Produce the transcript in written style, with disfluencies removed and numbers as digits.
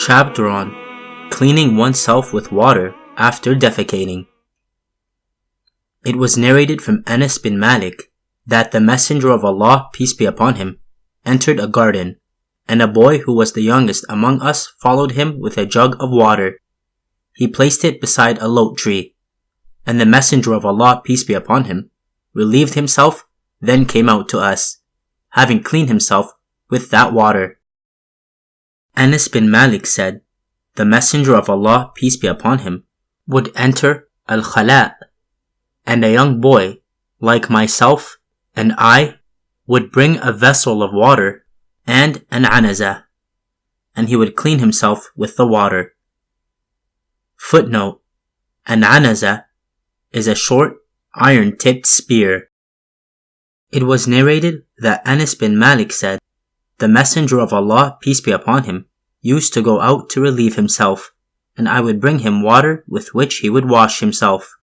Chapter on Cleaning oneself with water after defecating. It was narrated from Anas bin Malik that the Messenger of Allah, peace be upon him, entered a garden, and a boy who was the youngest among us followed him with a jug of water. He placed it beside a lote tree, and the Messenger of Allah, peace be upon him, relieved himself, then came out to us, having cleaned himself with that water. Anas bin Malik said, the Messenger of Allah, peace be upon him, would enter al-Khala, and a young boy, like myself and I, would bring a vessel of water and an anaza, and he would clean himself with the water. Footnote: an anaza is a short, iron-tipped spear. It was narrated that Anas bin Malik said, the Messenger of Allah, peace be upon him, used to go out to relieve himself, and I would bring him water with which he would wash himself.